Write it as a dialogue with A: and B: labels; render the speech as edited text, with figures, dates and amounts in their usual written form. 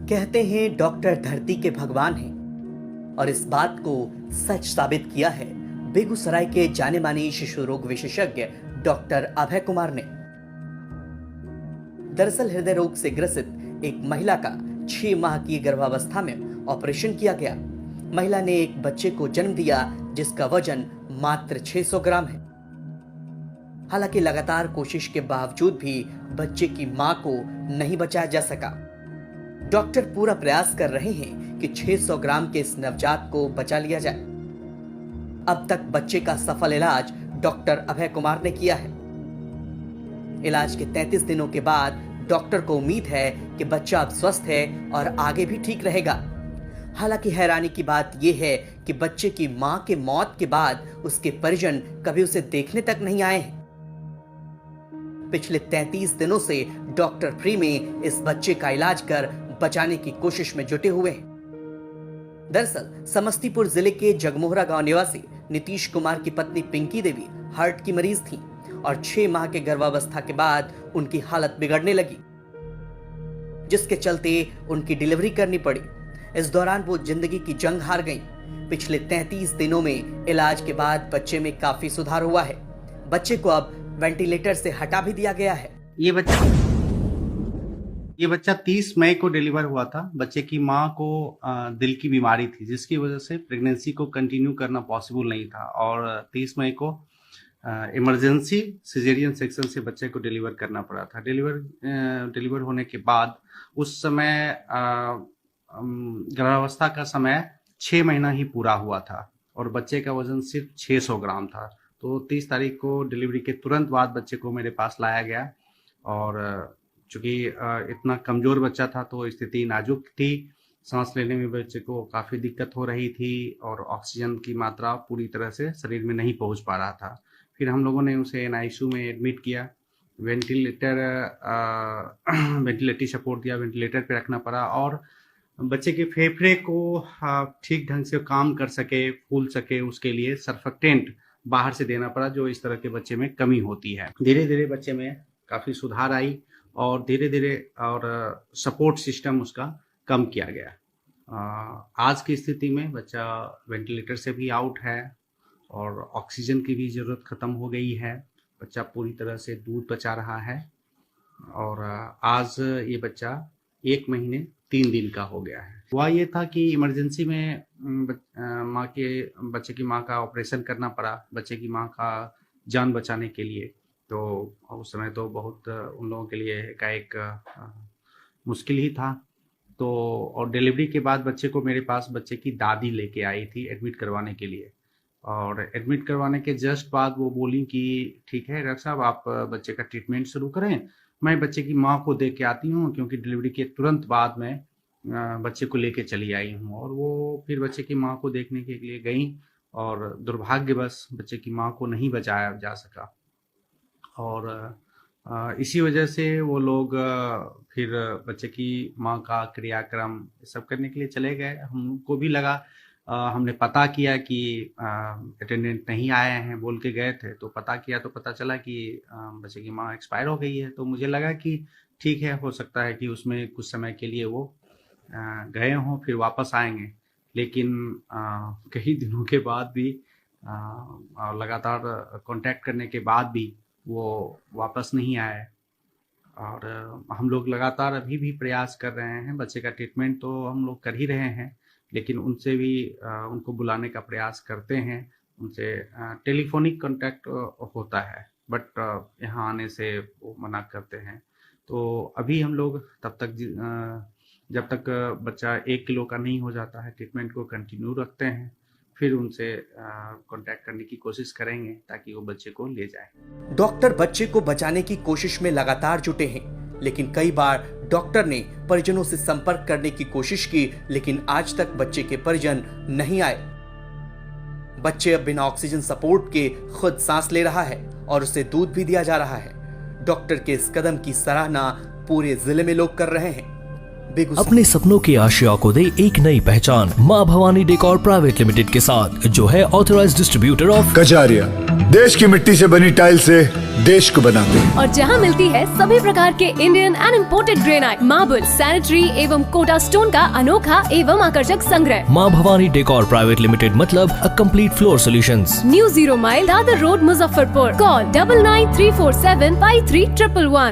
A: कहते हैं डॉक्टर धरती के भगवान हैं और इस बात को सच साबित किया है बेगूसराय के जाने माने शिशु रोग विशेषज्ञ डॉक्टर अभय कुमार ने। दरअसल हृदय रोग से ग्रसित एक महिला का 6 माह की गर्भावस्था में ऑपरेशन किया गया। महिला ने एक बच्चे को जन्म दिया जिसका वजन मात्र 600 ग्राम है। हालांकि लगातार कोशिश के बावजूद भी बच्चे की मां को नहीं बचाया जा सका। डॉक्टर पूरा प्रयास कर रहे हैं कि 600 ग्राम के इस नवजात को बचा लिया जाए। अब तक बच्चे का सफल इलाज डॉक्टर अभय कुमार ने किया है। इलाज के 33 दिनों के बाद डॉक्टर को उम्मीद है कि बच्चा अब स्वस्थ है और आगे भी ठीक रहेगा। हालांकि हैरानी की बात यह है कि बच्चे की मां के मौत के बाद उसके परिजन कभी उसे देखने तक नहीं आए हैं। पिछले 33 दिनों से डॉक्टर फ्री में इस बच्चे का इलाज कर बचाने की कोशिश में जुटे हुए हैं। दरअसल समस्तीपुर जिले के जगमोहरा गांव निवासी नीतीश कुमार की पत्नी पिंकी देवी हार्ट की मरीज थी और 6 माह के गर्भावस्था के बाद उनकी हालत बिगड़ने लगी, जिसके चलते उनकी डिलीवरी करनी पड़ी। इस दौरान वो जिंदगी की जंग हार गईं। पिछले 33 दिनों में इलाज के बाद बच्चे में काफी सुधार हुआ है। बच्चे को अब वेंटिलेटर से हटा भी दिया गया है।
B: ये बच्चा 30 मई को डिलीवर हुआ था। बच्चे की माँ को दिल की बीमारी थी, जिसकी वजह से प्रेगनेंसी को कंटिन्यू करना पॉसिबल नहीं था और 30 मई को इमरजेंसी सिजेरियन सेक्शन से बच्चे को डिलीवर करना पड़ा था। डिलीवर होने के बाद उस समय गर्भावस्था का समय 6 महीना ही पूरा हुआ था और बच्चे का वजन सिर्फ 600 ग्राम था। तो 30 तारीख को डिलीवरी के तुरंत बाद बच्चे को मेरे पास लाया गया और चूँकि इतना कमज़ोर बच्चा था तो स्थिति नाजुक थी। सांस लेने में बच्चे को काफ़ी दिक्कत हो रही थी और ऑक्सीजन की मात्रा पूरी तरह से शरीर में नहीं पहुंच पा रहा था। फिर हम लोगों ने उसे NICU में एडमिट किया, वेंटिलेटरी सपोर्ट दिया, वेंटिलेटर पे रखना पड़ा और बच्चे के फेफड़े को ठीक ढंग से काम कर सके, फूल सके, उसके लिए सर्फेक्टेंट बाहर से देना पड़ा, जो इस तरह के बच्चे में कमी होती है। धीरे धीरे बच्चे में काफ़ी सुधार आई और धीरे धीरे और सपोर्ट सिस्टम उसका कम किया गया। आज की स्थिति में बच्चा वेंटिलेटर से भी आउट है और ऑक्सीजन की भी ज़रूरत ख़त्म हो गई है। बच्चा पूरी तरह से दूध पचा रहा है और आज ये बच्चा 1 महीने 3 दिन का हो गया है। हुआ ये था कि इमरजेंसी में बच्चे की माँ का ऑपरेशन करना पड़ा, बच्चे की माँ का जान बचाने के लिए। तो उस समय तो बहुत उन लोगों के लिए एक मुश्किल ही था। तो और डिलीवरी के बाद बच्चे को मेरे पास बच्चे की दादी लेके आई थी एडमिट करवाने के लिए और एडमिट करवाने के जस्ट बाद वो बोली कि ठीक है डॉक्टर साहब, आप बच्चे का ट्रीटमेंट शुरू करें, मैं बच्चे की माँ को देख के आती हूँ, क्योंकि डिलीवरी के तुरंत बाद मैं बच्चे को लेके चली आई हूँ। और वो फिर बच्चे की माँ को देखने के लिए गई और दुर्भाग्यवश बच्चे की माँ को नहीं बचाया जा सका और इसी वजह से वो लोग फिर बच्चे की माँ का क्रियाक्रम सब करने के लिए चले गए। हमको भी लगा, हमने पता किया कि अटेंडेंट नहीं आए हैं, बोल के गए थे, तो पता किया तो पता चला कि बच्चे की माँ एक्सपायर हो गई है। तो मुझे लगा कि ठीक है, हो सकता है कि उसमें कुछ समय के लिए वो गए हों, फिर वापस आएंगे। लेकिन कई दिनों के बाद भी लगातार कांटेक्ट करने के बाद भी वो वापस नहीं आए और हम लोग लगातार अभी भी प्रयास कर रहे हैं। बच्चे का ट्रीटमेंट तो हम लोग कर ही रहे हैं, लेकिन उनसे भी उनको बुलाने का प्रयास करते हैं। उनसे टेलीफोनिक कांटेक्ट होता है, बट यहाँ आने से वो मना करते हैं। तो अभी हम लोग तब तक जब तक बच्चा 1 किलो का नहीं हो जाता है, ट्रीटमेंट को कंटिन्यू रखते हैं, फिर उनसे कांटेक्ट करने की कोशिश करेंगे ताकि वो बच्चे को ले जाए।
A: डॉक्टर बच्चे को बचाने की कोशिश में लगातार जुटे हैं, लेकिन कई बार डॉक्टर ने परिजनों से संपर्क करने की कोशिश की, लेकिन आज तक बच्चे के परिजन नहीं आए। बच्चे अब बिना ऑक्सीजन सपोर्ट के खुद सांस ले रहा है और उसे दूध भी दिया जा रहा है। डॉक्टर के इस कदम की सराहना पूरे जिले में लोग कर रहे हैं। बेगूसराय।
C: अपने सपनों की आशिया को दे एक नई पहचान माँ भवानी डेकोर प्राइवेट लिमिटेड के साथ, जो है ऑथराइज्ड डिस्ट्रीब्यूटर ऑफ
D: कजारिया। देश की मिट्टी से बनी टाइल से देश को बनाते हैं।
E: और जहां मिलती है सभी प्रकार के Indian and imported granite, marble, sanitary एवं कोटा स्टोन का अनोखा एवं आकर्षक संग्रह।
C: माँ भवानी डेकोर प्राइवेट लिमिटेड मतलब a complete floor solutions.
E: New 0 mile Dadar road, Muzaffarpur. Call 9934753111।